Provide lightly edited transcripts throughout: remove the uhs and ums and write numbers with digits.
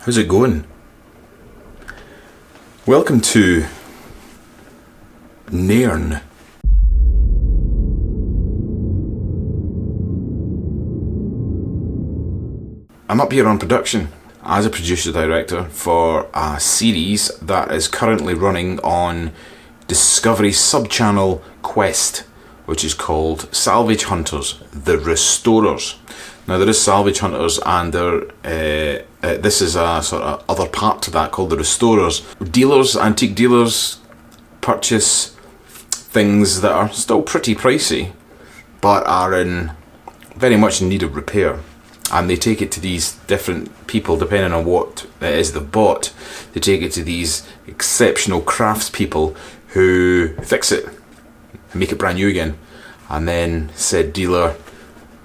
How's it going? Welcome to Nairn. I'm up here on production as a producer-director for a series that is currently running on Discovery's sub-channel Quest, which is called Salvage Hunters, The Restorers. Now there is Salvage Hunters and this is a sort of other part to that called The Restorers. Dealers, antique dealers, purchase things that are still pretty pricey but are very much in need of repair, and they take it to these different people depending on what it is they've bought. They take it to these exceptional craftspeople who fix it and make it brand new again, and then said dealer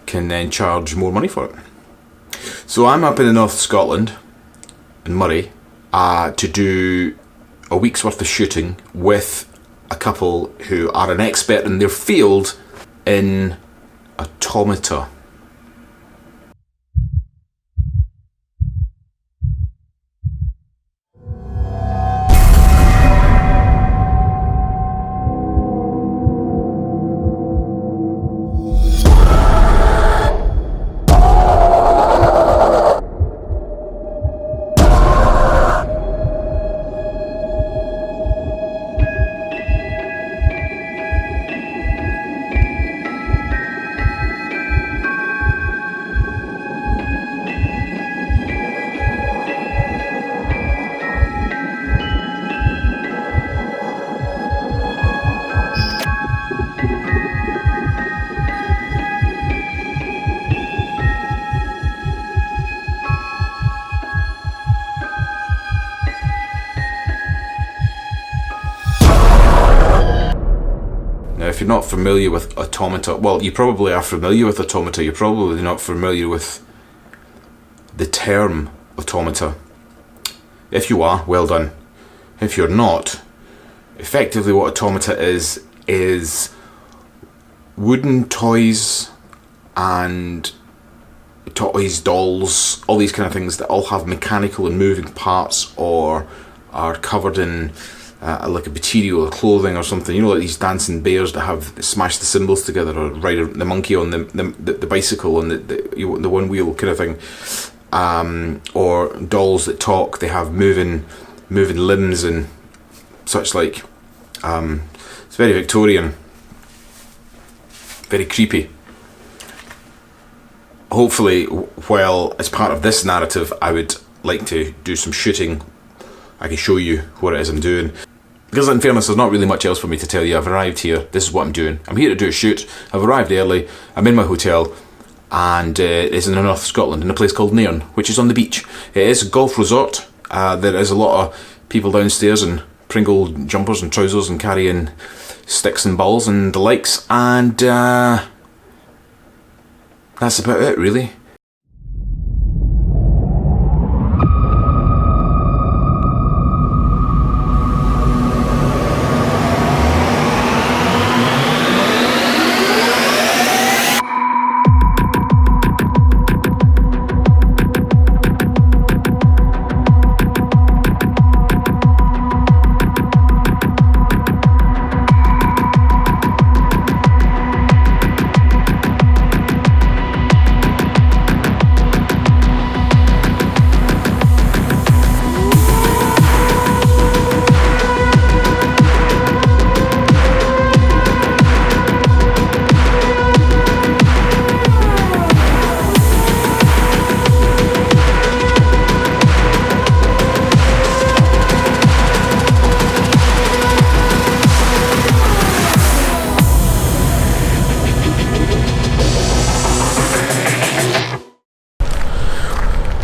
can then charge more money for it. So I'm up in the north of Scotland, in Murray, to do a week's worth of shooting with a couple who are an expert in their field in automata. Now, if you're not familiar with automata, well, you probably are familiar with automata, you're probably not familiar with the term automata. If you are, well done. If you're not, effectively what automata is wooden toys and toys, dolls, all these kind of things that all have mechanical and moving parts or are covered in like a material or clothing or something. You know, like these dancing bears that have smashed the cymbals together, or ride the monkey on the bicycle and the one wheel kind of thing, or dolls that talk. They have moving limbs and such like. It's very Victorian, very creepy. Hopefully, while as part of this narrative I would like to do some shooting, I can show you what it is I'm doing. Because in fairness, there's not really much else for me to tell you. I've arrived here, this is what I'm doing. I'm here to do a shoot, I've arrived early, I'm in my hotel, and it's in the north of Scotland, in a place called Nairn, which is on the beach. It is a golf resort. There is a lot of people downstairs in Pringle jumpers and trousers and carrying sticks and balls and the likes, and that's about it really.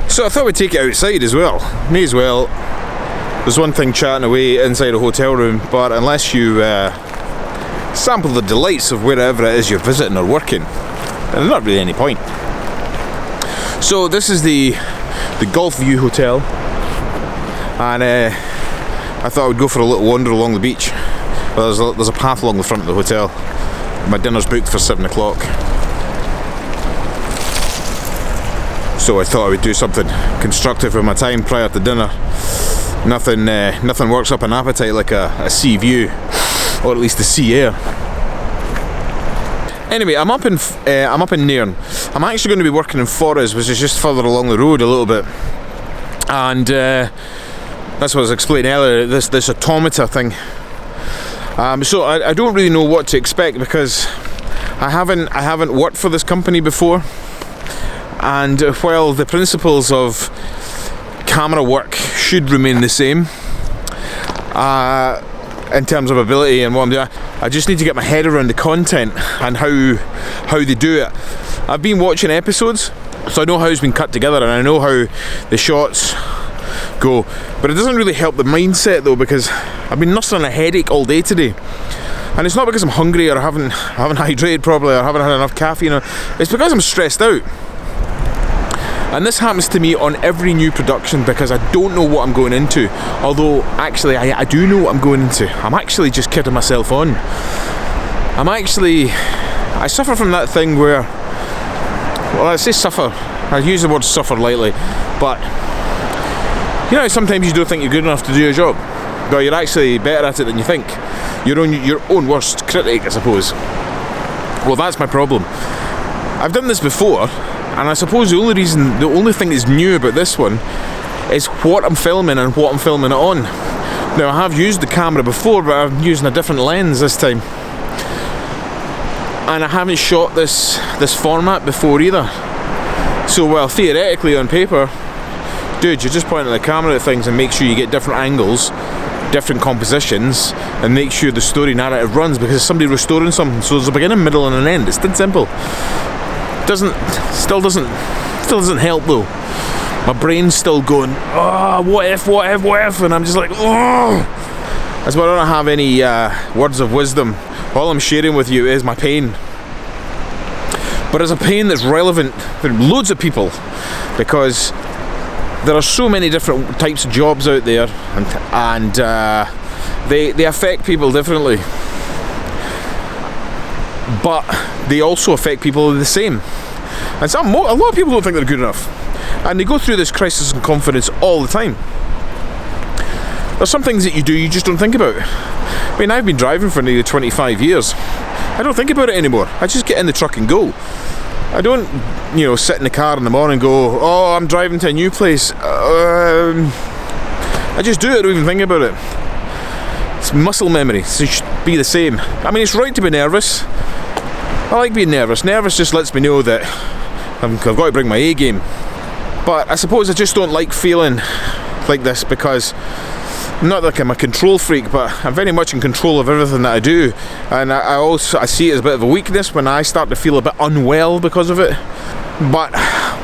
So I thought we'd take it outside as well. May as well. There's one thing chatting away inside a hotel room, but unless you sample the delights of wherever it is you're visiting or working, then there's not really any point. So this is the Golf View Hotel, and I thought I would go for a little wander along the beach. Well, there's a path along the front of the hotel. My dinner's booked for 7 o'clock. So I thought I would do something constructive with my time prior to dinner. Nothing works up an appetite like a sea view, or at least the sea air. Anyway, I'm up in Nairn. I'm actually going to be working in Forres, which is just further along the road a little bit. And that's what I was explaining earlier. This automata thing. So I don't really know what to expect, because I haven't worked for this company before. And while the principles of camera work should remain the same in terms of ability and what I'm doing, I just need to get my head around the content and how they do it. I've been watching episodes, so I know how it's been cut together and I know how the shots go, but it doesn't really help the mindset though, because I've been nursing a headache all day today. And it's not because I'm hungry or I haven't hydrated properly or haven't had enough caffeine, it's because I'm stressed out. And this happens to me on every new production, because I don't know what I'm going into. Although, actually, I do know what I'm going into. I'm actually just kidding myself on. I suffer from that thing where, well, I say suffer. I use the word suffer lightly. But, you know, sometimes you don't think you're good enough to do your job. But you're actually better at it than you think. Your own worst critic, I suppose. Well, that's my problem. I've done this before. And I suppose the only thing that's new about this one is what I'm filming and what I'm filming it on. Now, I have used the camera before, but I'm using a different lens this time. And I haven't shot this format before either. So, well, theoretically on paper, dude, you're just pointing the camera at things and make sure you get different angles, different compositions, and make sure the story narrative runs, because it's somebody restoring something. So there's a beginning, middle, and an end. It's that simple. Still doesn't help though. My brain's still going, oh, what if, and I'm just like, oh. That's why I don't have any words of wisdom. All I'm sharing with you is my pain. But it's a pain that's relevant for loads of people, because there are so many different types of jobs out there, and they affect people differently. But they also affect people the same. And a lot of people don't think they're good enough. And they go through this crisis in confidence all the time. There's some things that you do you just don't think about. I mean, I've been driving for nearly 25 years. I don't think about it anymore. I just get in the truck and go. I don't, sit in the car in the morning and go, oh, I'm driving to a new place. I just do it, I don't even think about it. It's muscle memory, so it should be the same. I mean, it's right to be nervous. I like being nervous. Nervous just lets me know that I've got to bring my A game. But I suppose I just don't like feeling like this, because not like I'm a control freak, but I'm very much in control of everything that I do. And I see it as a bit of a weakness when I start to feel a bit unwell because of it. But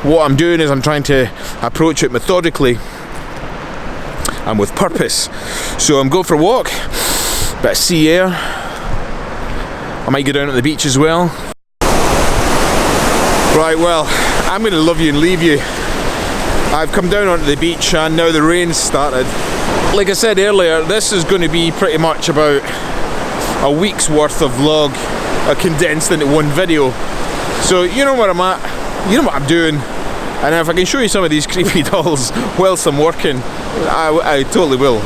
what I'm doing is I'm trying to approach it methodically and with purpose. So I'm going for a walk, bit of sea air. I might go down at the beach as well. Right, well, I'm going to love you and leave you. I've come down onto the beach and now the rain's started. Like I said earlier, this is going to be pretty much about a week's worth of vlog condensed into one video. So you know where I'm at, you know what I'm doing, and if I can show you some of these creepy dolls whilst I'm working, I totally will.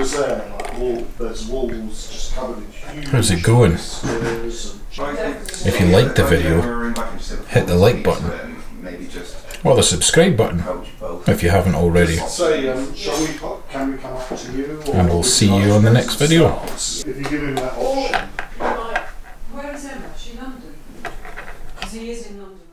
was there, like there's walls just covered in huge. How's it going? If you liked the video, hit the like button or the subscribe button if you haven't already. Can we come up to you? And we'll see you on the next video. If you give him that option. Where is Emma? Is she in London? Because he is in London.